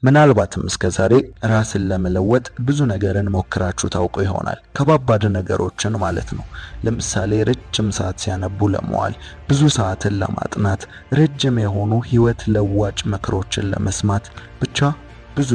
ምናልባትም እስከዛሬ ራስን ለመለወጥ ብዙ ነገርን ሞክራችሁ ታውቁ ይሆናል። ከባባድ ነገሮችን ማለት ነው። ለምሳሌ ረጅም ሰዓት ሲያነቡ ለመዋል፣ ብዙ ሰዓትን ለማጥናት፣ ረጅም የሆኑ ህይወት ለዋጭ ምክሮችን ለመስማት፣ ብቻ ብዙ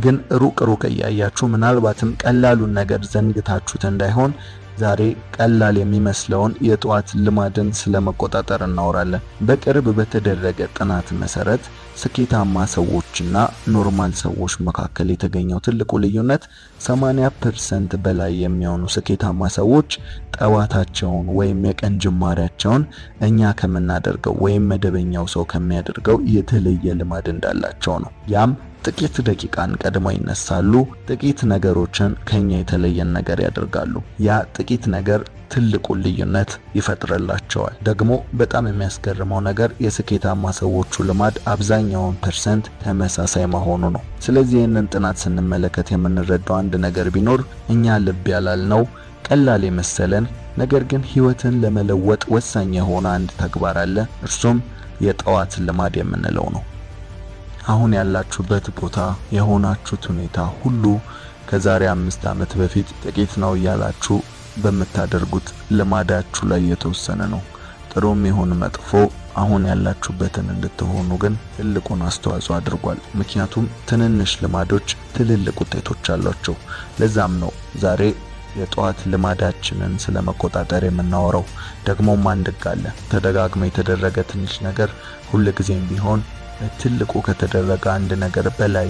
ግን ሩቅ እያያችሁ ምናልባትም ቀላሉን ነገር ዘንግታችሁት እንዳይሆን ዛሬ ቀላል የሚመስለውን የጧት ልማድን ስለመቆጣጠር እናወራለን። በቅርብ በተደረገ ጥናት መሰረት ስኬታማ ሰዎችና ኖርማል ሰዎች መካከል የተገኘው ትልቁ ልዩነት 80% በላይ የሚሆኑ ስኬታማ ሰዎች ጠዋታቸውን ወይም የቀን ጅማሬያቸውን እኛ ከምናደርገው ወይም መደበኛው ሰው ከሚያደርገው የተለየ ልማድ እንዳላቸው ነው። ያም ጥቂት ደቂቃን ቀድመው ይነሳሉ፣ ጥቂት ነገሮችን ከኛ የተለየን ነገር ያደርጋሉ። ያ ጥቂት ነገር ትልቁን ልዩነት ይፈጥርላቸዋል። ደግሞ በጣም የሚያስገርመው ነገር የስኬታማ ሰዎቹ ልማድ አብዛኛውን ፐርሰንት ተመሳሳይ መሆኑ ነው። ስለዚህ ይህንን ጥናት ስንመለከት የምንረዳው አንድ ነገር ቢኖር እኛ ልብ ያላልነው ቀላል የመሰለን ነገር ግን ህይወትን ለመለወጥ ወሳኝ የሆነ አንድ ተግባር አለ። እርሱም የጠዋት ልማድ የምንለው ነው። አሁን ያላችሁበት ቦታ፣ የሆናችሁት ሁኔታ ሁሉ ከዛሬ 5 ዓመት በፊት ጥቂት ነው እያላችሁ በምታደርጉት ልማዳችሁ ላይ የተወሰነ ነው። ጥሩም ይሁን መጥፎ አሁን ያላችሁበትን እንድትሆኑ ግን ትልቁን አስተዋጽኦ አድርጓል። ምክንያቱም ትንንሽ ልማዶች ትልልቅ ውጤቶች አሏቸው። ለዛም ነው ዛሬ የጧት ልማዳችንን ስለመቆጣጠር የምናወራው። ደግሞም አንድ ቃል ተደጋግሞ የተደረገ ትንሽ ነገር ሁልጊዜም ቢሆን ትልቁ ከተደረገ አንድ ነገር በላይ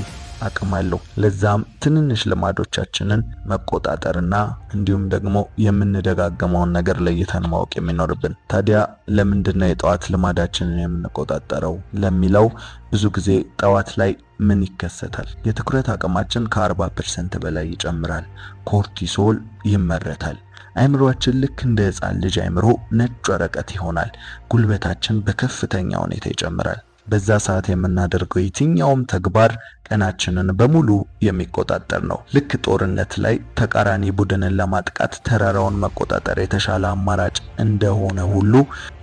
አቅም አለው። ለዛም ትንንሽ ልማዶቻችንን መቆጣጠርና እንዲሁም ደግሞ የምንደጋገመውን ነገር ለይተን ማወቅ የሚኖርብን። ታዲያ ለምንድነው የጠዋት ልማዳችንን የምንቆጣጠረው ለሚለው ብዙ ጊዜ ጠዋት ላይ ምን ይከሰታል? የትኩረት አቅማችን ከ40% በላይ ይጨምራል። ኮርቲሶል ይመረታል። አይምሮአችን ልክ እንደ ሕፃን ልጅ አይምሮ ነጭ ወረቀት ይሆናል። ጉልበታችን በከፍተኛ ሁኔታ ይጨምራል። በዛ ሰዓት የምናደርገው የትኛውም ተግባር ቀናችንን በሙሉ የሚቆጣጠር ነው። ልክ ጦርነት ላይ ተቃራኒ ቡድንን ለማጥቃት ተራራውን መቆጣጠር የተሻለ አማራጭ እንደሆነ ሁሉ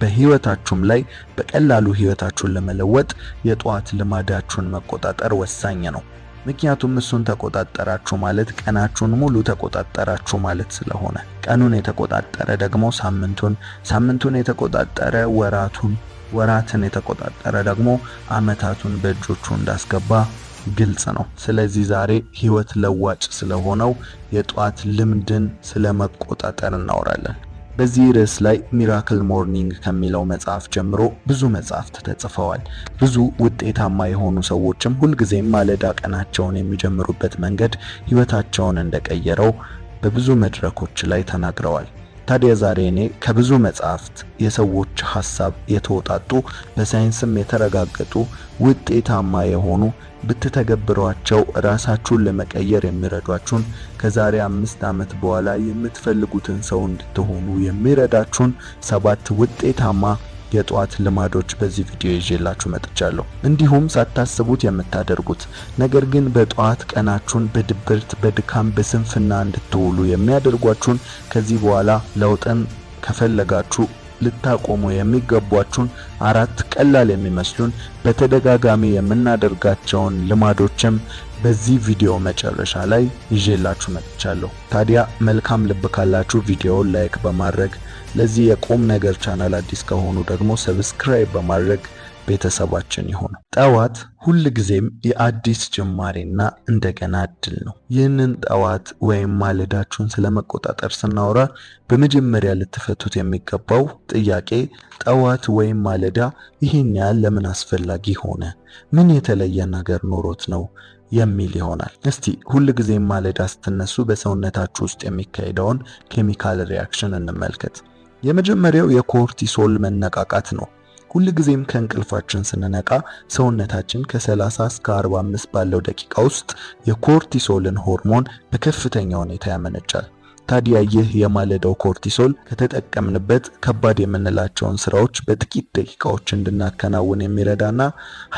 በህይወታችሁም ላይ በቀላሉ ህይወታችሁን ለመለወጥ የጧት ልማዳችሁን መቆጣጠር ወሳኝ ነው። ምክንያቱም እሱን ተቆጣጠራችሁ ማለት ቀናችሁን ሙሉ ተቆጣጠራችሁ ማለት ስለሆነ፣ ቀኑን የተቆጣጠረ ደግሞ ሳምንቱን የተቆጣጠረ ወራትን የተቆጣጠረ ደግሞ አመታቱን በእጆቹ እንዳስገባ ግልጽ ነው። ስለዚህ ዛሬ ህይወት ለዋጭ ስለሆነው የጧት ልምድን ስለመቆጣጠር እናወራለን። በዚህ ርዕስ ላይ ሚራክል ሞርኒንግ ከሚለው መጽሐፍ ጀምሮ ብዙ መጽሐፍት ተጽፈዋል። ብዙ ውጤታማ የሆኑ ሰዎችም ሁልጊዜም ማለዳ ቀናቸውን የሚጀምሩበት መንገድ ህይወታቸውን እንደቀየረው በብዙ መድረኮች ላይ ተናግረዋል። ታዲያ ዛሬ እኔ ከብዙ መጽሐፍት የሰዎች ሐሳብ የተወጣጡ በሳይንስም የተረጋገጡ ውጤታማ የሆኑ ብትተገብሯቸው ራሳችሁን ለመቀየር የሚረዷችሁን ከዛሬ 5 ዓመት በኋላ የምትፈልጉትን ሰው እንድትሆኑ የሚረዳችሁን 7 ውጤታማ የጧት ልማዶች በዚህ ቪዲዮ ይዤላችሁ መጥቻለሁ። እንዲሁም ሳታስቡት የምታደርጉት ነገር ግን በጧት ቀናችሁን በድብርት፣ በድካም፣ በስንፍና እንድትውሉ የሚያደርጓችሁን ከዚህ በኋላ ለውጥን ከፈለጋችሁ ልታቆሙ የሚገቧችሁን 4 ቀላል የሚመስሉን በተደጋጋሚ የምናደርጋቸውን ልማዶችም በዚህ ቪዲዮ መጨረሻ ላይ ይዤላችሁ መጥቻለሁ። ታዲያ መልካም ልብ ካላችሁ ቪዲዮውን ላይክ በማድረግ ለዚህ የቁም ነገር ቻናል አዲስ ከሆኑ ደግሞ ሰብስክራይብ በማድረግ ቤተሰባችን ይሁኑ። ጠዋት ሁልጊዜም የአዲስ ጅማሬና እንደገና እድል ነው። ይህንን ጠዋት ወይም ማለዳችሁን ስለመቆጣጠር ስናወራ በመጀመሪያ ልትፈቱት የሚገባው ጥያቄ ጠዋት ወይም ማለዳ ይህን ያህል ለምን አስፈላጊ ሆነ? ምን የተለየ ነገር ኖሮት ነው የሚል ይሆናል። እስቲ ሁልጊዜም ማለዳ ስትነሱ በሰውነታችሁ ውስጥ የሚካሄደውን ኬሚካል ሪአክሽን እንመልከት። የመጀመሪያው የኮርቲሶል መነቃቃት ነው። ሁልጊዜም ከእንቅልፋችን ስንነቃ ሰውነታችን ከ30 እስከ 45 ባለው ደቂቃ ውስጥ የኮርቲሶልን ሆርሞን በከፍተኛ ሁኔታ ያመነጫል። ታዲያ ይህ የማለዳው ኮርቲሶል ከተጠቀምንበት ከባድ የምንላቸውን ስራዎች በጥቂት ደቂቃዎች እንድናከናውን የሚረዳና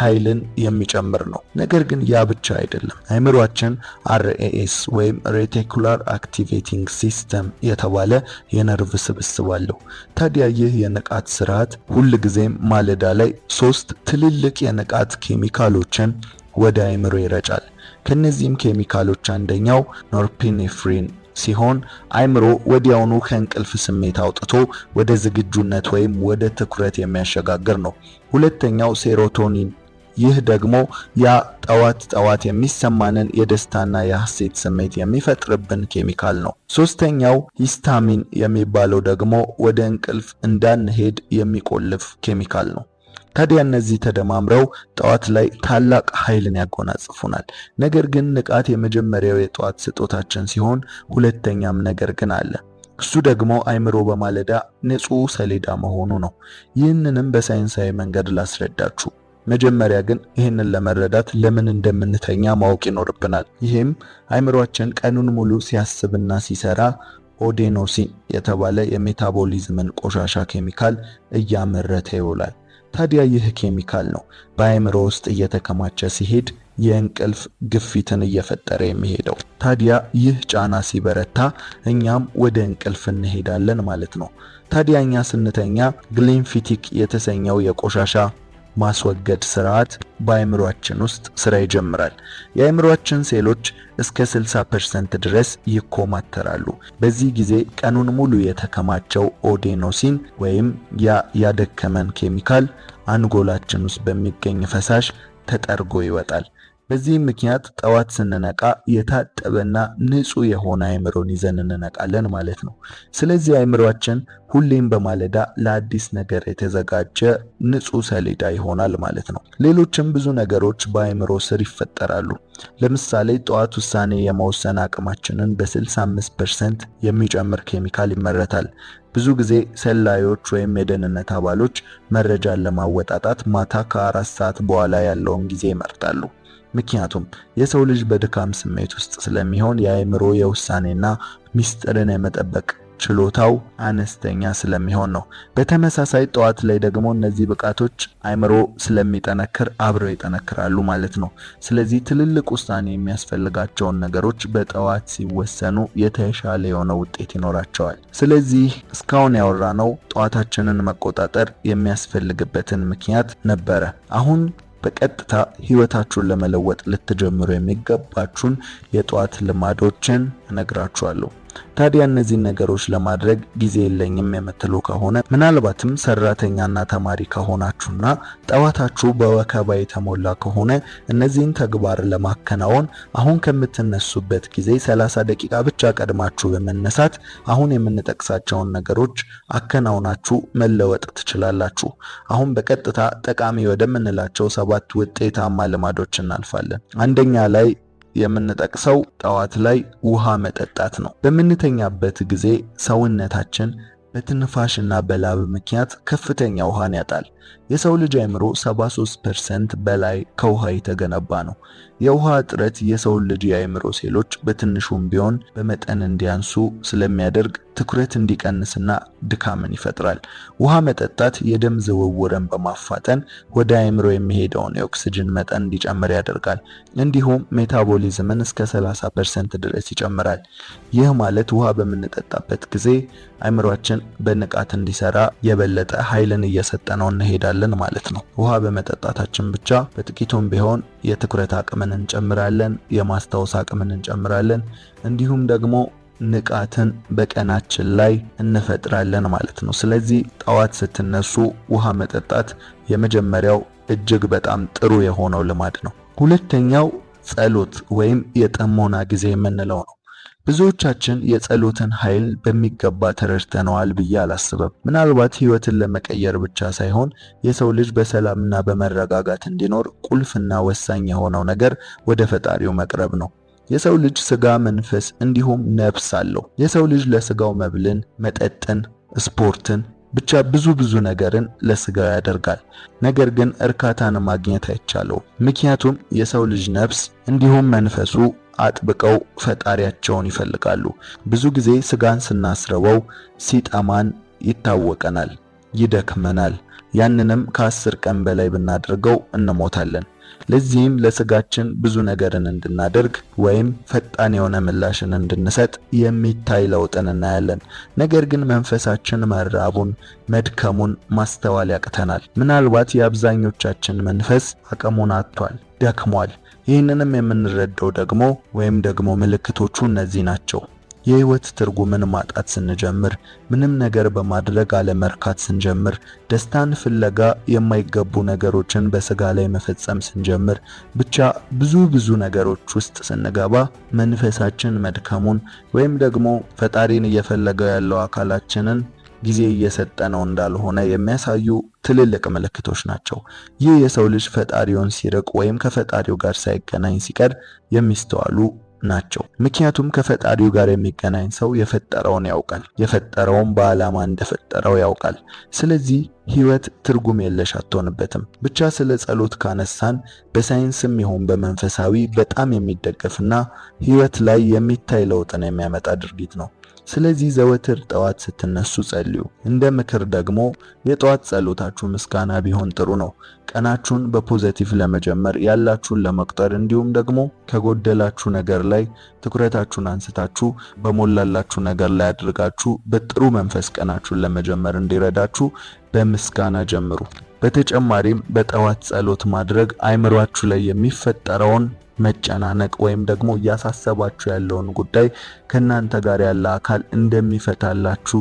ኃይልን የሚጨምር ነው። ነገር ግን ያ ብቻ አይደለም። አእምሮአችን RAS ወይም ሬቲኩላር አክቲቬቲንግ ሲስተም የተባለ የነርቭ ስብስብ አለው። ታዲያ ይህ የንቃት ስርዓት ሁልጊዜም ማለዳ ላይ 3 ትልልቅ የንቃት ኬሚካሎችን ወደ አእምሮ ይረጫል። ከነዚህም ኬሚካሎች አንደኛው ኖርፒኔፍሪን ሲሆን አእምሮ ወዲያውኑ ከእንቅልፍ ስሜት አውጥቶ ወደ ዝግጁነት ወይም ወደ ትኩረት የሚያሸጋግር ነው። ሁለተኛው ሴሮቶኒን፣ ይህ ደግሞ ያ ጠዋት የሚሰማንን የደስታና የሐሴት ስሜት የሚፈጥርብን ኬሚካል ነው። ሶስተኛው ሂስታሚን የሚባለው ደግሞ ወደ እንቅልፍ እንዳንሄድ የሚቆልፍ ኬሚካል ነው። ታዲያ እነዚህ ተደማምረው ጠዋት ላይ ታላቅ ኃይልን ያጎናጽፉናል። ነገር ግን ንቃት የመጀመሪያው የጠዋት ስጦታችን ሲሆን ሁለተኛም ነገር ግን አለ። እሱ ደግሞ አእምሮ በማለዳ ንጹህ ሰሌዳ መሆኑ ነው። ይህንንም በሳይንሳዊ መንገድ ላስረዳችሁ። መጀመሪያ ግን ይህንን ለመረዳት ለምን እንደምንተኛ ማወቅ ይኖርብናል። ይህም አእምሮአችን ቀኑን ሙሉ ሲያስብና ሲሰራ ኦዴኖሲን የተባለ የሜታቦሊዝምን ቆሻሻ ኬሚካል እያመረተ ይውላል። ታዲያ ይህ ኬሚካል ነው በአእምሮ ውስጥ እየተከማቸ ሲሄድ የእንቅልፍ ግፊትን እየፈጠረ የሚሄደው። ታዲያ ይህ ጫና ሲበረታ እኛም ወደ እንቅልፍ እንሄዳለን ማለት ነው። ታዲያ እኛ ስንተኛ ግሊንፊቲክ የተሰኘው የቆሻሻ ማስወገድ ስርዓት በአእምሮአችን ውስጥ ስራ ይጀምራል። የአእምሮአችን ሴሎች እስከ 60% ድረስ ይኮማተራሉ። በዚህ ጊዜ ቀኑን ሙሉ የተከማቸው ኦዴኖሲን ወይም ያደከመን ኬሚካል አንጎላችን ውስጥ በሚገኝ ፈሳሽ ተጠርጎ ይወጣል። በዚህ ምክንያት ጠዋት ስንነቃ የታጠበና ንጹህ የሆነ አእምሮን ይዘን እንነቃለን ማለት ነው። ስለዚህ አእምሮአችን ሁሌም በማለዳ ለአዲስ ነገር የተዘጋጀ ንጹህ ሰሌዳ ይሆናል ማለት ነው። ሌሎችም ብዙ ነገሮች በአእምሮ ስር ይፈጠራሉ። ለምሳሌ ጠዋት ውሳኔ የመወሰን አቅማችንን በ65% የሚጨምር ኬሚካል ይመረታል። ብዙ ጊዜ ሰላዮች ወይም የደህንነት አባሎች መረጃን ለማወጣጣት ማታ ከ4 ሰዓት በኋላ ያለውን ጊዜ ይመርጣሉ። ምክንያቱም የሰው ልጅ በድካም ስሜት ውስጥ ስለሚሆን የአእምሮ የውሳኔና ሚስጥርን የመጠበቅ ችሎታው አነስተኛ ስለሚሆን ነው። በተመሳሳይ ጠዋት ላይ ደግሞ እነዚህ ብቃቶች አእምሮ ስለሚጠነክር አብረው ይጠነክራሉ ማለት ነው። ስለዚህ ትልልቅ ውሳኔ የሚያስፈልጋቸውን ነገሮች በጠዋት ሲወሰኑ የተሻለ የሆነ ውጤት ይኖራቸዋል። ስለዚህ እስካሁን ያወራነው ጠዋታችንን መቆጣጠር የሚያስፈልግበትን ምክንያት ነበረ። አሁን በቀጥታ ህይወታችሁን ለመለወጥ ልትጀምሩ የሚገባችሁን የጠዋት ልማዶችን እነግራችኋለሁ። ታዲያ እነዚህን ነገሮች ለማድረግ ጊዜ የለኝም የምትሉ ከሆነ ምናልባትም ሰራተኛና ተማሪ ከሆናችሁና ጠዋታችሁ በወከባ የተሞላ ከሆነ እነዚህን ተግባር ለማከናወን አሁን ከምትነሱበት ጊዜ 30 ደቂቃ ብቻ ቀድማችሁ በመነሳት አሁን የምንጠቅሳቸውን ነገሮች አከናውናችሁ መለወጥ ትችላላችሁ። አሁን በቀጥታ ጠቃሚ ወደምንላቸው 7 ውጤታማ ልማዶች እናልፋለን። አንደኛ ላይ የምንጠቅሰው ጠዋት ላይ ውሃ መጠጣት ነው። በምንተኛበት ጊዜ ሰውነታችን በትንፋሽና በላብ ምክንያት ከፍተኛ ውሃን ያጣል። የሰው ልጅ አእምሮ 73% በላይ ከውሃ የተገነባ ነው። የውሃ እጥረት የሰው ልጅ የአእምሮ ሴሎች በትንሹም ቢሆን በመጠን እንዲያንሱ ስለሚያደርግ ትኩረት እንዲቀንስና ድካምን ይፈጥራል። ውሃ መጠጣት የደም ዝውውርን በማፋጠን ወደ አእምሮ የሚሄደውን የኦክሲጅን መጠን እንዲጨምር ያደርጋል። እንዲሁም ሜታቦሊዝምን እስከ 30% ድረስ ይጨምራል። ይህ ማለት ውሃ በምንጠጣበት ጊዜ አእምሮአችን በንቃት እንዲሰራ የበለጠ ኃይልን እየሰጠነው እንሄዳለን ማለት ነው። ውሃ በመጠጣታችን ብቻ በጥቂቱም ቢሆን የትኩረት አቅምን እንጨምራለን፣ የማስታወስ አቅምን እንጨምራለን፣ እንዲሁም ደግሞ ንቃትን በቀናችን ላይ እንፈጥራለን ማለት ነው። ስለዚህ ጠዋት ስትነሱ ውሃ መጠጣት የመጀመሪያው እጅግ በጣም ጥሩ የሆነው ልማድ ነው። ሁለተኛው ጸሎት ወይም የጥሞና ጊዜ የምንለው ነው። ብዙዎቻችን የጸሎትን ኃይል በሚገባ ተረድተነዋል ብዬ አላስብም። ምናልባት ህይወትን ለመቀየር ብቻ ሳይሆን የሰው ልጅ በሰላምና በመረጋጋት እንዲኖር ቁልፍና ወሳኝ የሆነው ነገር ወደ ፈጣሪው መቅረብ ነው። የሰው ልጅ ስጋ፣ መንፈስ እንዲሁም ነፍስ አለው። የሰው ልጅ ለስጋው መብልን፣ መጠጥን፣ ስፖርትን ብቻ ብዙ ነገርን ለስጋው ያደርጋል። ነገር ግን እርካታን ማግኘት አይቻለው። ምክንያቱም የሰው ልጅ ነፍስ እንዲሁም መንፈሱ አጥብቀው ፈጣሪያቸውን ይፈልጋሉ። ብዙ ጊዜ ስጋን ስናስረበው ሲጠማን ይታወቀናል፣ ይደክመናል። ያንንም ከ10 ቀን በላይ ብናደርገው እንሞታለን። ለዚህም ለስጋችን ብዙ ነገርን እንድናደርግ ወይም ፈጣን የሆነ ምላሽን እንድንሰጥ የሚታይ ለውጥን እናያለን። ነገር ግን መንፈሳችን መራቡን፣ መድከሙን ማስተዋል ያቅተናል። ምናልባት የአብዛኞቻችን መንፈስ አቅሙን አጥቷል፣ ደክሟል። ይህንንም የምንረዳው ደግሞ ምልክቶቹ እነዚህ ናቸው። የህይወት ትርጉምን ማጣት ስንጀምር፣ ምንም ነገር በማድረግ አለመርካት ስንጀምር፣ ደስታን ፍለጋ የማይገቡ ነገሮችን በስጋ ላይ መፈጸም ስንጀምር፣ ብቻ ብዙ ነገሮች ውስጥ ስንገባ መንፈሳችን መድከሙን ወይም ደግሞ ፈጣሪን እየፈለገው ያለው አካላችንን ጊዜ እየሰጠነው እንዳልሆነ የሚያሳዩ ትልልቅ ምልክቶች ናቸው። ይህ የሰው ልጅ ፈጣሪውን ሲርቅ ወይም ከፈጣሪው ጋር ሳይገናኝ ሲቀር የሚስተዋሉ ናቸው። ምክንያቱም ከፈጣሪው ጋር የሚገናኝ ሰው የፈጠረውን ያውቃል፣ የፈጠረውን በዓላማ እንደፈጠረው ያውቃል። ስለዚህ ህይወት ትርጉም የለሽ አትሆንበትም። ብቻ ስለ ጸሎት ካነሳን በሳይንስም ይሁን በመንፈሳዊ በጣም የሚደገፍና ህይወት ላይ የሚታይ ለውጥን የሚያመጣ ድርጊት ነው። ስለዚህ ዘወትር ጠዋት ስትነሱ ጸልዩ። እንደ ምክር ደግሞ የጠዋት ጸሎታችሁ ምስጋና ቢሆን ጥሩ ነው። ቀናችሁን በፖዚቲቭ ለመጀመር ያላችሁን ለመቁጠር እንዲሁም ደግሞ ከጎደላችሁ ነገር ላይ ትኩረታችሁን አንስታችሁ በሞላላችሁ ነገር ላይ አድርጋችሁ በጥሩ መንፈስ ቀናችሁን ለመጀመር እንዲረዳችሁ በምስጋና ጀምሩ። በተጨማሪም በጠዋት ጸሎት ማድረግ አይምሯችሁ ላይ የሚፈጠረውን መጨናነቅ ወይም ደግሞ እያሳሰባችሁ ያለውን ጉዳይ ከናንተ ጋር ያለ አካል እንደሚፈታላችሁ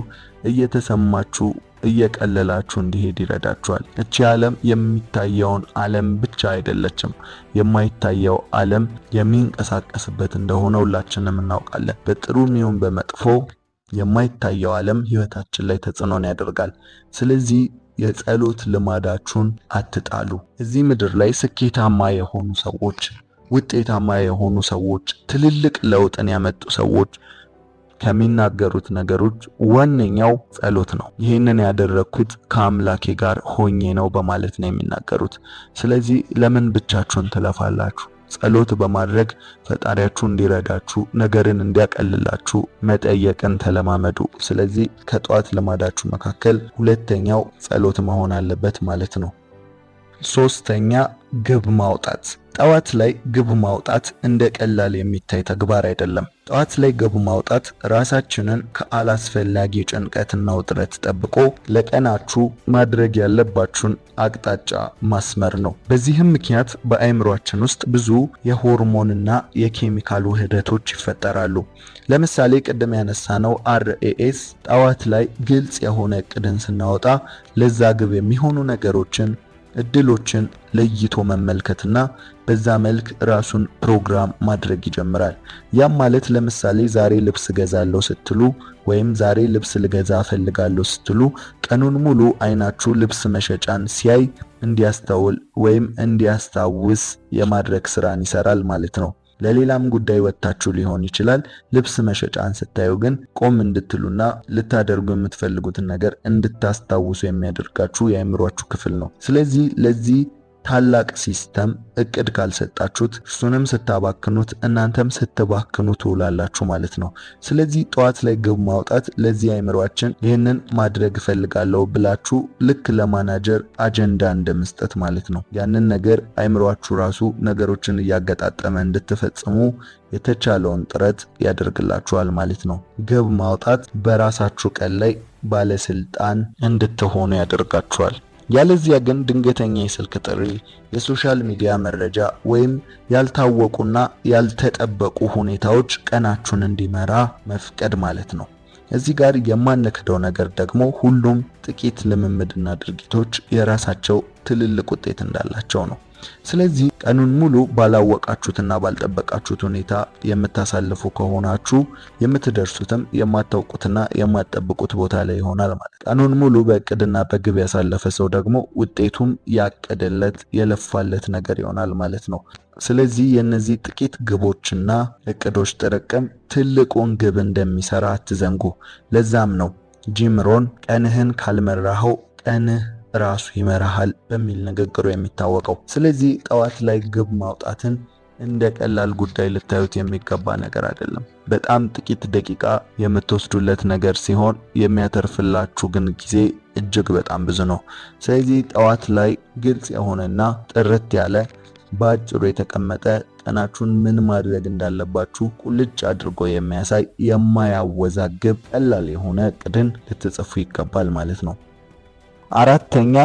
እየተሰማችሁ እየቀለላችሁ እንዲሄድ ይረዳችኋል። እቺ ዓለም የሚታየውን ዓለም ብቻ አይደለችም። የማይታየው ዓለም የሚንቀሳቀስበት እንደሆነ ሁላችንም እናውቃለን። በጥሩም ይሁን በመጥፎ የማይታየው ዓለም ህይወታችን ላይ ተጽዕኖን ያደርጋል። ስለዚህ የጸሎት ልማዳችሁን አትጣሉ። እዚህ ምድር ላይ ስኬታማ የሆኑ ሰዎች፣ ውጤታማ የሆኑ ሰዎች፣ ትልልቅ ለውጥን ያመጡ ሰዎች ከሚናገሩት ነገሮች ዋነኛው ጸሎት ነው። ይህንን ያደረኩት ከአምላኬ ጋር ሆኜ ነው በማለት ነው የሚናገሩት። ስለዚህ ለምን ብቻችሁን ትለፋላችሁ? ጸሎት በማድረግ ፈጣሪያችሁ እንዲረዳችሁ፣ ነገርን እንዲያቀልላችሁ መጠየቅን ተለማመዱ። ስለዚህ ከጧት ልማዳችሁ መካከል ሁለተኛው ጸሎት መሆን አለበት ማለት ነው። ሶስተኛ ግብ ማውጣት። ጠዋት ላይ ግብ ማውጣት እንደ ቀላል የሚታይ ተግባር አይደለም። ጠዋት ላይ ግብ ማውጣት ራሳችንን ከአላስፈላጊ ጭንቀትና ውጥረት ጠብቆ ለቀናችሁ ማድረግ ያለባችሁን አቅጣጫ ማስመር ነው። በዚህም ምክንያት በአእምሯችን ውስጥ ብዙ የሆርሞንና የኬሚካል ውህደቶች ይፈጠራሉ። ለምሳሌ ቅድም ያነሳነው RAS ጠዋት ላይ ግልጽ የሆነ እቅድን ስናወጣ ለዛ ግብ የሚሆኑ ነገሮችን እድሎችን ለይቶ መመልከትና በዛ መልክ ራሱን ፕሮግራም ማድረግ ይጀምራል። ያም ማለት ለምሳሌ ዛሬ ልብስ ገዛለሁ ስትሉ ወይም ዛሬ ልብስ ልገዛ ፈልጋለሁ ስትሉ ቀኑን ሙሉ አይናችሁ ልብስ መሸጫን ሲያይ እንዲያስተውል ወይም እንዲያስታውስ የማድረግ ስራን ይሰራል ማለት ነው። ለሌላም ጉዳይ ወጣችሁ ሊሆን ይችላል። ልብስ መሸጫን ስታዩ ግን ቆም እንድትሉና ልታደርጉ የምትፈልጉትን ነገር እንድታስታውሱ የሚያደርጋችሁ የአእምሯችሁ ክፍል ነው። ስለዚህ ለዚህ ታላቅ ሲስተም እቅድ ካልሰጣችሁት እሱንም ስታባክኑት እናንተም ስትባክኑ ትውላላችሁ ማለት ነው። ስለዚህ ጠዋት ላይ ግብ ማውጣት ለዚህ አእምሯችን ይህንን ማድረግ እፈልጋለሁ ብላችሁ ልክ ለማናጀር አጀንዳ እንደመስጠት ማለት ነው። ያንን ነገር አእምሯችሁ ራሱ ነገሮችን እያገጣጠመ እንድትፈጽሙ የተቻለውን ጥረት ያደርግላችኋል ማለት ነው። ግብ ማውጣት በራሳችሁ ቀን ላይ ባለስልጣን እንድትሆኑ ያደርጋችኋል። ያለዚያ ግን ድንገተኛ የስልክ ጥሪ፣ የሶሻል ሚዲያ መረጃ ወይም ያልታወቁና ያልተጠበቁ ሁኔታዎች ቀናችሁን እንዲመራ መፍቀድ ማለት ነው። እዚህ ጋር የማንክደው ነገር ደግሞ ሁሉም ጥቂት ልምምድና ድርጊቶች የራሳቸው ትልልቅ ውጤት እንዳላቸው ነው። ስለዚህ ቀኑን ሙሉ ባላወቃችሁትና ባልጠበቃችሁት ሁኔታ የምታሳልፉ ከሆናችሁ የምትደርሱትም የማታውቁትና የማትጠብቁት ቦታ ላይ ይሆናል ማለት። ቀኑን ሙሉ በእቅድና በግብ ያሳለፈ ሰው ደግሞ ውጤቱም ያቀደለት የለፋለት ነገር ይሆናል ማለት ነው። ስለዚህ የነዚህ ጥቂት ግቦችና እቅዶች ጥርቅም ትልቁን ግብ እንደሚሰራ አትዘንጉ። ለዛም ነው ጂም ሮን ቀንህን ካልመራኸው ቀንህ ራሱ ይመራሃል በሚል ንግግሩ የሚታወቀው። ስለዚህ ጠዋት ላይ ግብ ማውጣትን እንደ ቀላል ጉዳይ ልታዩት የሚገባ ነገር አይደለም። በጣም ጥቂት ደቂቃ የምትወስዱለት ነገር ሲሆን የሚያተርፍላችሁ ግን ጊዜ እጅግ በጣም ብዙ ነው። ስለዚህ ጠዋት ላይ ግልጽ የሆነና ጥርት ያለ በአጭሩ የተቀመጠ ቀናችሁን ምን ማድረግ እንዳለባችሁ ቁልጭ አድርጎ የሚያሳይ የማያወዛግብ ቀላል የሆነ እቅድን ልትጽፉ ይገባል ማለት ነው። አራተኛ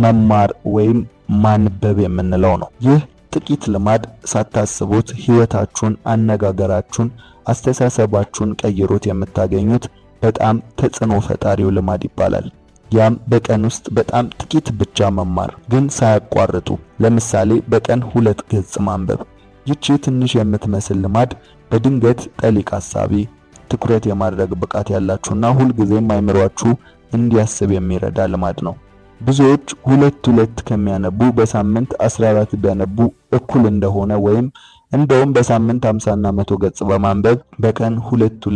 መማር ወይም ማንበብ የምንለው ነው። ይህ ጥቂት ልማድ ሳታስቡት ህይወታችሁን፣ አነጋገራችሁን፣ አስተሳሰባችሁን ቀይሮት የምታገኙት በጣም ተጽዕኖ ፈጣሪው ልማድ ይባላል። ያም በቀን ውስጥ በጣም ጥቂት ብቻ መማር ግን ሳያቋርጡ። ለምሳሌ በቀን 2 ገጽ ማንበብ። ይቺ ትንሽ የምትመስል ልማድ በድንገት ጠሊቅ ሐሳቢ፣ ትኩረት የማድረግ ብቃት ያላችሁና ሁልጊዜም አይምሯችሁ እንዲያስብ የሚረዳ ልማድ ነው። ብዙዎች 2 ከሚያነቡ በሳምንት 14 ቢያነቡ እኩል እንደሆነ ወይም እንደውም በሳምንት 50 እና 100 ገጽ በማንበብ በቀን 2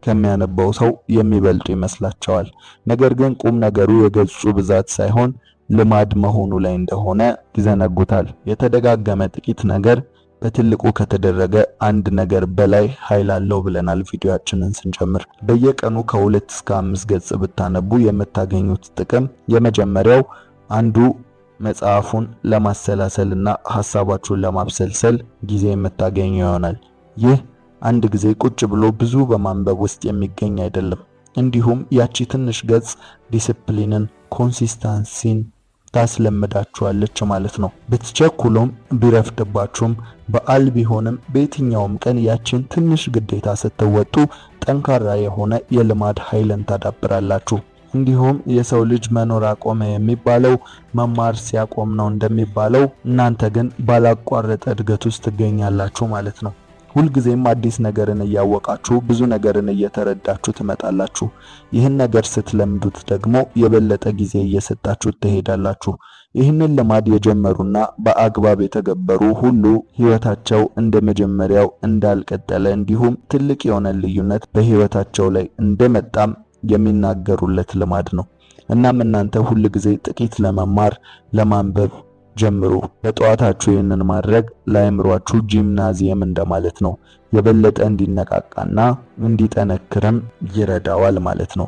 ከሚያነባው ሰው የሚበልጡ ይመስላቸዋል። ነገር ግን ቁም ነገሩ የገጹ ብዛት ሳይሆን ልማድ መሆኑ ላይ እንደሆነ ይዘነጉታል። የተደጋገመ ጥቂት ነገር በትልቁ ከተደረገ አንድ ነገር በላይ ኃይል አለው ብለናል ቪዲዮአችንን ስንጀምር። በየቀኑ ከ2 እስከ 5 ገጽ ብታነቡ የምታገኙት ጥቅም የመጀመሪያው አንዱ መጽሐፉን ለማሰላሰልና ሐሳባችሁን ለማብሰልሰል ጊዜ የምታገኙ ይሆናል። ይህ አንድ ጊዜ ቁጭ ብሎ ብዙ በማንበብ ውስጥ የሚገኝ አይደለም። እንዲሁም ያቺ ትንሽ ገጽ ዲሲፕሊንን፣ ኮንሲስታንሲን ታስለምዳችኋለች ማለት ነው። ብትቸኩሉም ቢረፍድባችሁም በዓል ቢሆንም በየትኛውም ቀን ያችን ትንሽ ግዴታ ስትወጡ ጠንካራ የሆነ የልማድ ኃይልን ታዳብራላችሁ። እንዲሁም የሰው ልጅ መኖር አቆመ የሚባለው መማር ሲያቆም ነው እንደሚባለው እናንተ ግን ባላቋረጠ እድገት ውስጥ ትገኛላችሁ ማለት ነው። ሁልጊዜም አዲስ ነገርን እያወቃችሁ ብዙ ነገርን እየተረዳችሁ ትመጣላችሁ። ይህን ነገር ስትለምዱት ደግሞ የበለጠ ጊዜ እየሰጣችሁ ትሄዳላችሁ። ይህንን ልማድ የጀመሩና በአግባብ የተገበሩ ሁሉ ህይወታቸው እንደ መጀመሪያው እንዳልቀጠለ እንዲሁም ትልቅ የሆነ ልዩነት በህይወታቸው ላይ እንደመጣም የሚናገሩለት ልማድ ነው። እናም እናንተ ሁልጊዜ ጥቂት ለመማር ለማንበብ ጀምሩ። በጠዋታችሁ ይህንን ማድረግ ለአእምሯችሁ ጂምናዚየም እንደማለት ነው። የበለጠ እንዲነቃቃና እንዲጠነክርም ይረዳዋል ማለት ነው።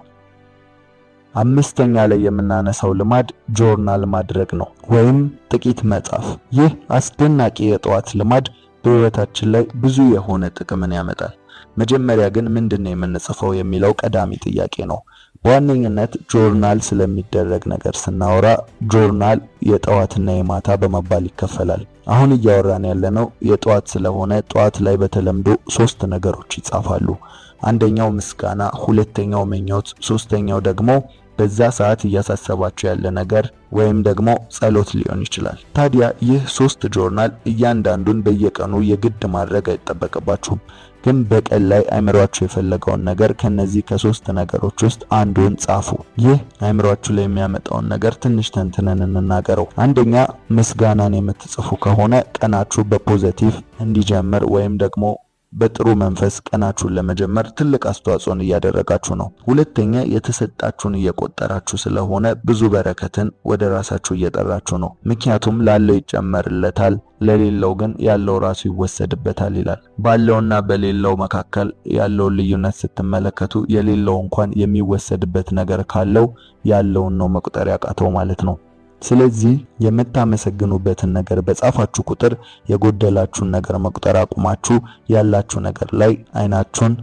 5ኛ ላይ የምናነሳው ልማድ ጆርናል ማድረግ ነው ወይም ጥቂት መጻፍ። ይህ አስደናቂ የጠዋት ልማድ በህይወታችን ላይ ብዙ የሆነ ጥቅምን ያመጣል። መጀመሪያ ግን ምንድነው የምንጽፈው የሚለው ቀዳሚ ጥያቄ ነው። በዋነኝነት ጆርናል ስለሚደረግ ነገር ስናወራ ጆርናል የጠዋትና የማታ በመባል ይከፈላል። አሁን እያወራን ያለነው የጠዋት ስለሆነ ጠዋት ላይ በተለምዶ 3 ነገሮች ይጻፋሉ። አንደኛው ምስጋና፣ ሁለተኛው ምኞት፣ ሶስተኛው ደግሞ በዛ ሰዓት እያሳሰባችሁ ያለ ነገር ወይም ደግሞ ጸሎት ሊሆን ይችላል። ታዲያ ይህ 3 ጆርናል እያንዳንዱን በየቀኑ የግድ ማድረግ አይጠበቅባችሁም። ግን በቀን ላይ አይምሯችሁ የፈለገውን ነገር ከነዚህ ከ3 ነገሮች ውስጥ አንዱን ጻፉ። ይህ አይምሯችሁ ላይ የሚያመጣውን ነገር ትንሽ ተንትነን እንናገረው። አንደኛ ምስጋናን የምትጽፉ ከሆነ ቀናችሁ በፖዚቲቭ እንዲጀምር ወይም ደግሞ በጥሩ መንፈስ ቀናችሁን ለመጀመር ትልቅ አስተዋጽኦን እያደረጋችሁ ነው። ሁለተኛ የተሰጣችሁን እየቆጠራችሁ ስለሆነ ብዙ በረከትን ወደ ራሳችሁ እየጠራችሁ ነው። ምክንያቱም ላለው ይጨመርለታል፣ ለሌለው ግን ያለው ራሱ ይወሰድበታል ይላል። ባለውና በሌለው መካከል ያለውን ልዩነት ስትመለከቱ የሌለው እንኳን የሚወሰድበት ነገር ካለው ያለውን ነው መቁጠር ያቃተው ማለት ነው። ስለዚህ የምታመሰግኑበትን ነገር በጻፋችሁ ቁጥር የጎደላችሁን ነገር መቁጠር አቁማችሁ ያላችሁ ነገር ላይ አይናችሁን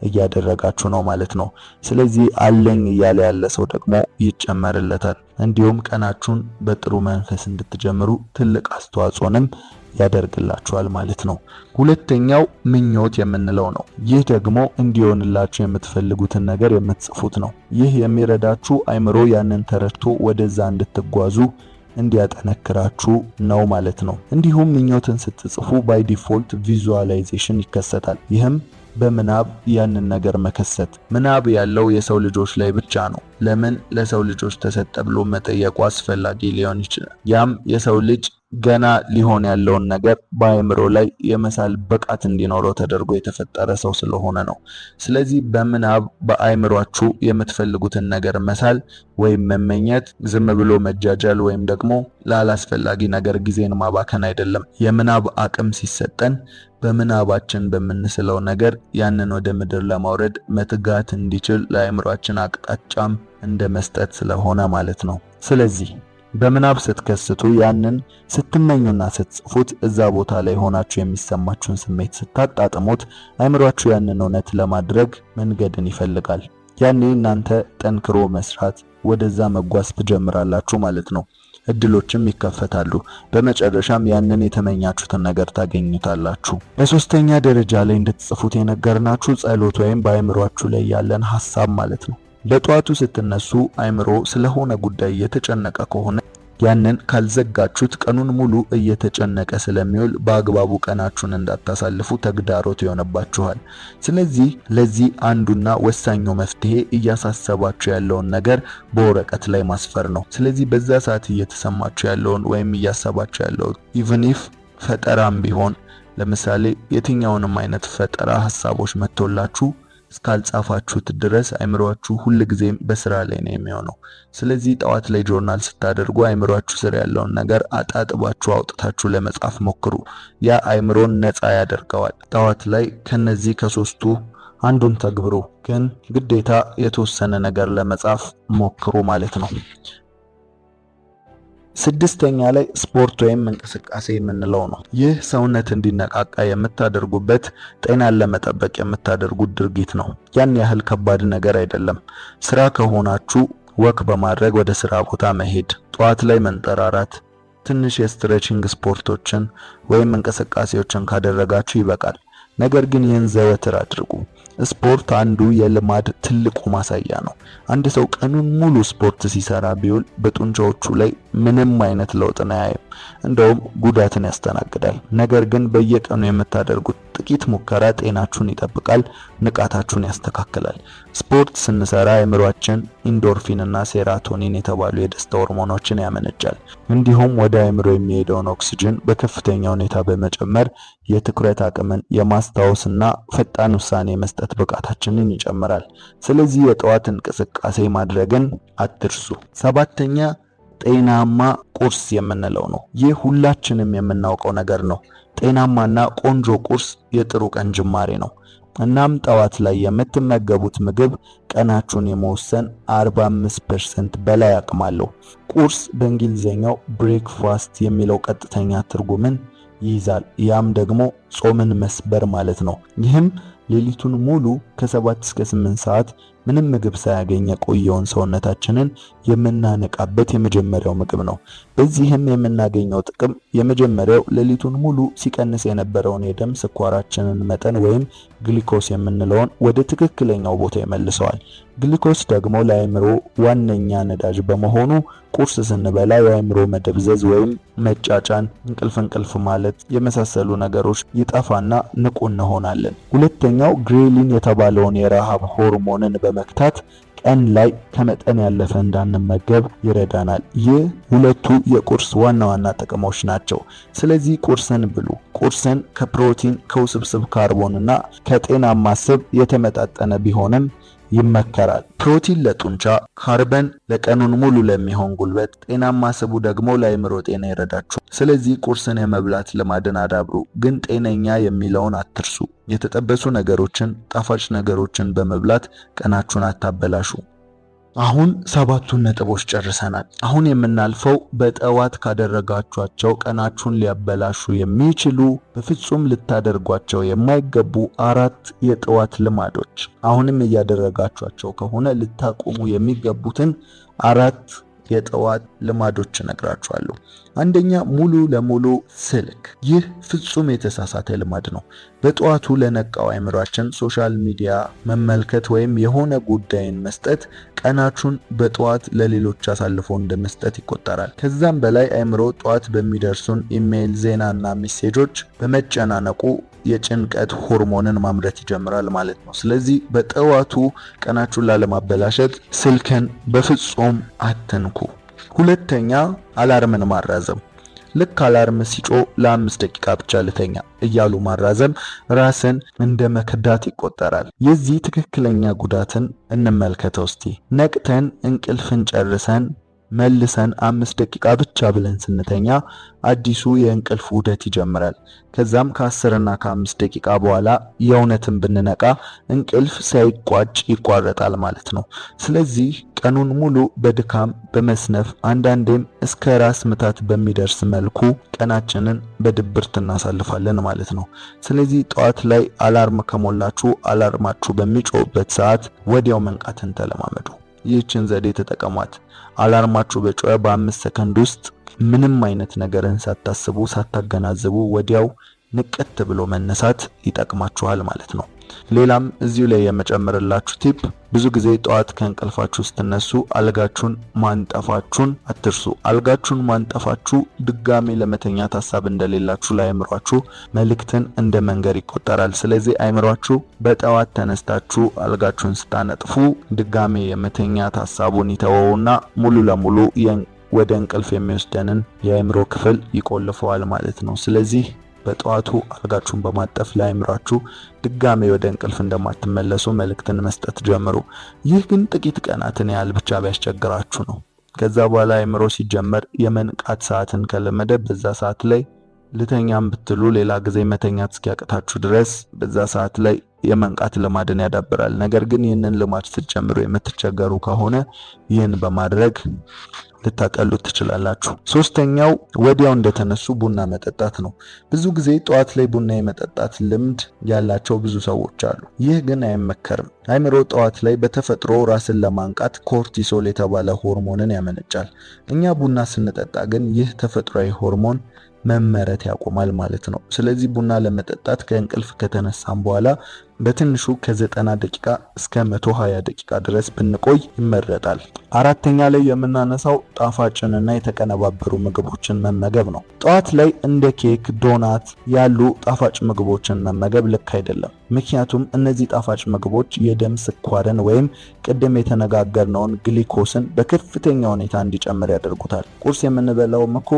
እያደረጋችሁ ነው ማለት ነው። ስለዚህ አለኝ እያለ ያለ ሰው ደግሞ ይጨመርለታል። እንዲሁም ቀናችሁን በጥሩ መንፈስ እንድትጀምሩ ትልቅ አስተዋጽኦንም ያደርግላችኋል ማለት ነው። ሁለተኛው ምኞት የምንለው ነው። ይህ ደግሞ እንዲሆንላችሁ የምትፈልጉትን ነገር የምትጽፉት ነው። ይህ የሚረዳችሁ አይምሮ ያንን ተረድቶ ወደዛ እንድትጓዙ እንዲያጠነክራችሁ ነው ማለት ነው። እንዲሁም ምኞትን ስትጽፉ ባይ ዲፎልት ቪዥዋላይዜሽን ይከሰታል። ይህም በምናብ ያንን ነገር መከሰት። ምናብ ያለው የሰው ልጆች ላይ ብቻ ነው። ለምን ለሰው ልጆች ተሰጠ ብሎ መጠየቁ አስፈላጊ ሊሆን ይችላል። ያም የሰው ልጅ ገና ሊሆን ያለውን ነገር በአእምሮ ላይ የመሳል ብቃት እንዲኖረው ተደርጎ የተፈጠረ ሰው ስለሆነ ነው። ስለዚህ በምናብ በአእምሯችሁ የምትፈልጉትን ነገር መሳል ወይም መመኘት ዝም ብሎ መጃጃል ወይም ደግሞ ላላስፈላጊ ነገር ጊዜን ማባከን አይደለም። የምናብ አቅም ሲሰጠን በምናባችን በምንስለው ነገር ያንን ወደ ምድር ለማውረድ መትጋት እንዲችል ለአእምሯችን አቅጣጫም እንደ መስጠት ስለሆነ ማለት ነው። ስለዚህ በምናብ ስትከስቱ ያንን ስትመኙና ስትጽፉት እዛ ቦታ ላይ ሆናችሁ የሚሰማችሁን ስሜት ስታጣጥሙት አእምሯችሁ ያንን እውነት ለማድረግ መንገድን ይፈልጋል። ያኔ እናንተ ጠንክሮ መስራት ወደዛ መጓዝ ትጀምራላችሁ ማለት ነው። እድሎችም ይከፈታሉ። በመጨረሻም ያንን የተመኛችሁትን ነገር ታገኙታላችሁ። በሶስተኛ ደረጃ ላይ እንድትጽፉት የነገርናችሁ ጸሎት ወይም በአእምሯችሁ ላይ ያለን ሐሳብ ማለት ነው። በጠዋቱ ስትነሱ አእምሮ ስለሆነ ጉዳይ እየተጨነቀ ከሆነ ያንን ካልዘጋችሁት ቀኑን ሙሉ እየተጨነቀ ስለሚውል በአግባቡ ቀናችሁን እንዳታሳልፉ ተግዳሮት ይሆንባችኋል። ስለዚህ ለዚህ አንዱና ወሳኙ መፍትሄ እያሳሰባችሁ ያለውን ነገር በወረቀት ላይ ማስፈር ነው። ስለዚህ በዛ ሰዓት እየተሰማችሁ ያለውን ወይም እያሰባችሁ ያለውን ኢቭን ኢፍ ፈጠራም ቢሆን ለምሳሌ የትኛውንም አይነት ፈጠራ ሐሳቦች መጥቶላችሁ እስካልጻፋችሁት ድረስ አእምሮአችሁ ሁልጊዜም በስራ ላይ ነው የሚሆነው። ስለዚህ ጠዋት ላይ ጆርናል ስታደርጉ አእምሮአችሁ ስር ያለውን ነገር አጣጥባችሁ አውጥታችሁ ለመጻፍ ሞክሩ። ያ አእምሮን ነፃ ያደርገዋል። ጠዋት ላይ ከነዚህ ከሶስቱ አንዱን ተግብሩ፣ ግን ግዴታ የተወሰነ ነገር ለመጻፍ ሞክሩ ማለት ነው። ስድስተኛ ላይ ስፖርት ወይም እንቅስቃሴ የምንለው ነው። ይህ ሰውነት እንዲነቃቃ የምታደርጉበት ጤናን ለመጠበቅ የምታደርጉት ድርጊት ነው። ያን ያህል ከባድ ነገር አይደለም። ስራ ከሆናችሁ ወክ በማድረግ ወደ ስራ ቦታ መሄድ፣ ጠዋት ላይ መንጠራራት፣ ትንሽ የስትሬቺንግ ስፖርቶችን ወይም እንቅስቃሴዎችን ካደረጋችሁ ይበቃል። ነገር ግን ይህን ዘወትር አድርጉ። ስፖርት አንዱ የልማድ ትልቁ ማሳያ ነው። አንድ ሰው ቀኑን ሙሉ ስፖርት ሲሰራ ቢውል በጡንቻዎቹ ላይ ምንም አይነት ለውጥ አያይም፣ እንደውም ጉዳትን ያስተናግዳል። ነገር ግን በየቀኑ የምታደርጉት ጥቂት ሙከራ ጤናችሁን ይጠብቃል፣ ንቃታችሁን ያስተካክላል። ስፖርት ስንሰራ አእምሮአችን ኢንዶርፊንና ሴራቶኒን የተባሉ የደስታ ሆርሞኖችን ያመነጫል። እንዲሁም ወደ አእምሮ የሚሄደውን ኦክሲጅን በከፍተኛ ሁኔታ በመጨመር የትኩረት አቅምን፣ የማስታወስና ፈጣን ውሳኔ መስጠት ብቃታችንን ይጨምራል። ስለዚህ የጠዋት እንቅስቃሴ ማድረግን አትርሱ። ሰባተኛ ጤናማ ቁርስ የምንለው ነው። ይህ ሁላችንም የምናውቀው ነገር ነው። ጤናማና ቆንጆ ቁርስ የጥሩ ቀን ጅማሬ ነው። እናም ጠዋት ላይ የምትመገቡት ምግብ ቀናችሁን የመወሰን 45% በላይ አቅም አለው። ቁርስ በእንግሊዝኛው ብሬክፋስት የሚለው ቀጥተኛ ትርጉምን ይይዛል። ያም ደግሞ ጾምን መስበር ማለት ነው። ይህም ሌሊቱን ሙሉ ከ7 እስከ 8 ሰዓት ምንም ምግብ ሳያገኝ የቆየውን ሰውነታችንን የምናነቃበት የመጀመሪያው ምግብ ነው። በዚህም የምናገኘው ጥቅም የመጀመሪያው ሌሊቱን ሙሉ ሲቀንስ የነበረውን የደም ስኳራችንን መጠን ወይም ግሉኮስ የምንለውን ወደ ትክክለኛው ቦታ ይመልሰዋል። ግሉኮስ ደግሞ ለአእምሮ ዋነኛ ነዳጅ በመሆኑ ቁርስ ስንበላ የአእምሮ መደብዘዝ ወይም መጫጫን፣ እንቅልፍ ማለት የመሳሰሉ ነገሮች ይጠፋና ንቁ እንሆናለን። ሁለተኛው ግሬሊን የተባለውን የረሃብ ሆርሞንን በመክታት ቀን ላይ ከመጠን ያለፈ እንዳንመገብ ይረዳናል። ይህ ሁለቱ የቁርስ ዋና ዋና ጥቅሞች ናቸው። ስለዚህ ቁርስን ብሉ። ቁርስን ከፕሮቲን ከውስብስብ ካርቦንና ከጤናማ ስብ የተመጣጠነ ቢሆንም ይመከራል። ፕሮቲን ለጡንቻ፣ ካርበን ለቀኑን ሙሉ ለሚሆን ጉልበት፣ ጤናማ ስቡ ደግሞ ለአእምሮ ጤና ይረዳችሁ። ስለዚህ ቁርስን የመብላት ልማድን አዳብሩ፣ ግን ጤነኛ የሚለውን አትርሱ። የተጠበሱ ነገሮችን፣ ጣፋጭ ነገሮችን በመብላት ቀናችሁን አታበላሹ። አሁን 7ቱን ነጥቦች ጨርሰናል። አሁን የምናልፈው በጠዋት ካደረጋችኋቸው ቀናችሁን ሊያበላሹ የሚችሉ በፍጹም ልታደርጓቸው የማይገቡ 4 የጠዋት ልማዶች፣ አሁንም እያደረጋችኋቸው ከሆነ ልታቆሙ የሚገቡትን 4 የጠዋት ልማዶች እነግራችኋለሁ። አንደኛ ሙሉ ለሙሉ ስልክ። ይህ ፍጹም የተሳሳተ ልማድ ነው። በጠዋቱ ለነቃው አእምሯችን ሶሻል ሚዲያ መመልከት ወይም የሆነ ጉዳይን መስጠት ቀናችሁን በጠዋት ለሌሎች አሳልፎ እንደመስጠት ይቆጠራል። ከዛም በላይ አእምሮ ጠዋት በሚደርሱን ኢሜይል፣ ዜናና ሜሴጆች በመጨናነቁ የጭንቀት ሆርሞንን ማምረት ይጀምራል ማለት ነው። ስለዚህ በጠዋቱ ቀናችሁን ላለማበላሸት ስልክን በፍጹም አትንኩ። ሁለተኛ አላርምን ማራዘም። ልክ አላርም ሲጮ ለ5 ደቂቃ ብቻ ልተኛ እያሉ ማራዘም ራስን እንደ መክዳት ይቆጠራል። የዚህ ትክክለኛ ጉዳትን እንመልከተው እስቲ። ነቅተን እንቅልፍን ጨርሰን መልሰን 5 ደቂቃ ብቻ ብለን ስንተኛ አዲሱ የእንቅልፍ ውደት ይጀምራል። ከዛም ከ10 እና ከ5 ደቂቃ በኋላ የእውነትን ብንነቃ እንቅልፍ ሳይቋጭ ይቋረጣል ማለት ነው። ስለዚህ ቀኑን ሙሉ በድካም በመስነፍ አንዳንዴም እስከ ራስ ምታት በሚደርስ መልኩ ቀናችንን በድብርት እናሳልፋለን ማለት ነው። ስለዚህ ጠዋት ላይ አላርም ከሞላችሁ አላርማችሁ በሚጮህበት ሰዓት ወዲያው መንቃትን ተለማመዱ። ይህችን ዘዴ ተጠቀሟት። አላርማችሁ በጮኸ በ5 ሰከንድ ውስጥ ምንም አይነት ነገርን ሳታስቡ ሳታገናዝቡ ወዲያው ንቅት ብሎ መነሳት ይጠቅማችኋል ማለት ነው። ሌላም እዚሁ ላይ የመጨመርላችሁ ቲፕ ብዙ ጊዜ ጠዋት ከእንቅልፋችሁ ስትነሱ አልጋችሁን ማንጠፋችሁን አትርሱ። አልጋችሁን ማንጠፋችሁ ድጋሜ ለመተኛት ሐሳብ እንደሌላችሁ ለአእምሯችሁ መልእክትን እንደ መንገር ይቆጠራል። ስለዚህ አእምሯችሁ በጠዋት ተነስታችሁ አልጋችሁን ስታነጥፉ ድጋሜ የመተኛት ሐሳቡን ይተወውና ሙሉ ለሙሉ ወደ እንቅልፍ የሚወስደንን የአእምሮ ክፍል ይቆልፈዋል ማለት ነው። ስለዚህ በጠዋቱ አልጋችሁን በማጠፍ ለአእምሯችሁ ድጋሜ ወደ እንቅልፍ እንደማትመለሱ መልእክትን መስጠት ጀምሩ። ይህ ግን ጥቂት ቀናትን ያህል ብቻ ቢያስቸግራችሁ ነው። ከዛ በኋላ አእምሮ ሲጀመር የመንቃት ሰዓትን ከለመደ በዛ ሰዓት ላይ ልተኛም ብትሉ ሌላ ጊዜ መተኛት እስኪያቅታችሁ ድረስ በዛ ሰዓት ላይ የመንቃት ልማድን ያዳብራል። ነገር ግን ይህንን ልማድ ስትጀምሩ የምትቸገሩ ከሆነ ይህን በማድረግ ልታቀሉት ትችላላችሁ። ሶስተኛው ወዲያው እንደተነሱ ቡና መጠጣት ነው። ብዙ ጊዜ ጠዋት ላይ ቡና የመጠጣት ልምድ ያላቸው ብዙ ሰዎች አሉ። ይህ ግን አይመከርም። አእምሮ ጠዋት ላይ በተፈጥሮ ራስን ለማንቃት ኮርቲሶል የተባለ ሆርሞንን ያመነጫል። እኛ ቡና ስንጠጣ ግን ይህ ተፈጥሯዊ ሆርሞን መመረት ያቆማል ማለት ነው። ስለዚህ ቡና ለመጠጣት ከእንቅልፍ ከተነሳን በኋላ በትንሹ ከ90 ደቂቃ እስከ 120 ደቂቃ ድረስ ብንቆይ ይመረጣል። አራተኛ ላይ የምናነሳው ጣፋጭንና የተቀነባበሩ ምግቦችን መመገብ ነው። ጠዋት ላይ እንደ ኬክ፣ ዶናት ያሉ ጣፋጭ ምግቦችን መመገብ ልክ አይደለም። ምክንያቱም እነዚህ ጣፋጭ ምግቦች የደም ስኳርን ወይም ቅድም የተነጋገርነውን ግሊኮስን በከፍተኛ ሁኔታ እንዲጨምር ያደርጉታል። ቁርስ የምንበላውም እኮ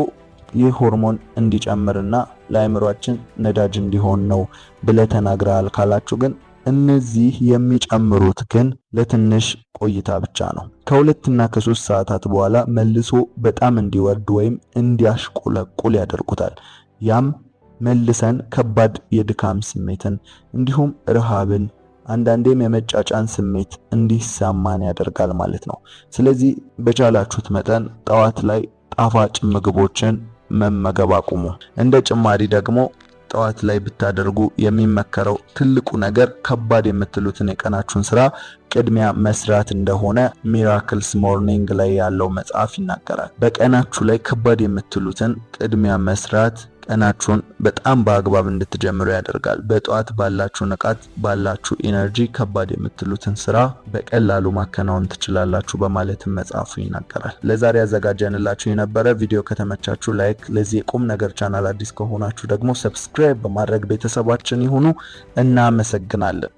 ይህ ሆርሞን እንዲጨምርና ለአእምሯችን ነዳጅ እንዲሆን ነው ብለህ ተናግረሃል ካላችሁ ግን እነዚህ የሚጨምሩት ግን ለትንሽ ቆይታ ብቻ ነው። ከ2 እና ከ3 ሰዓታት በኋላ መልሶ በጣም እንዲወርድ ወይም እንዲያሽቆለቁል ያደርጉታል። ያም መልሰን ከባድ የድካም ስሜትን እንዲሁም ረሃብን አንዳንዴም የመጫጫን ስሜት እንዲሰማን ያደርጋል ማለት ነው። ስለዚህ በቻላችሁት መጠን ጠዋት ላይ ጣፋጭ ምግቦችን መመገብ አቁሙ። እንደ ጭማሪ ደግሞ ጠዋት ላይ ብታደርጉ የሚመከረው ትልቁ ነገር ከባድ የምትሉትን የቀናችሁን ስራ ቅድሚያ መስራት እንደሆነ ሚራክልስ ሞርኒንግ ላይ ያለው መጽሐፍ ይናገራል። በቀናችሁ ላይ ከባድ የምትሉትን ቅድሚያ መስራት ቀናችሁን በጣም በአግባብ እንድትጀምሩ ያደርጋል። በጠዋት ባላችሁ ንቃት ባላችሁ ኢነርጂ ከባድ የምትሉትን ስራ በቀላሉ ማከናወን ትችላላችሁ በማለትም መጽሐፉ ይናገራል። ለዛሬ ያዘጋጀንላችሁ የነበረ ቪዲዮ ከተመቻችሁ ላይክ፣ ለዚህ የቁም ነገር ቻናል አዲስ ከሆናችሁ ደግሞ ሰብስክራይብ በማድረግ ቤተሰባችን ይሁኑ። እናመሰግናለን።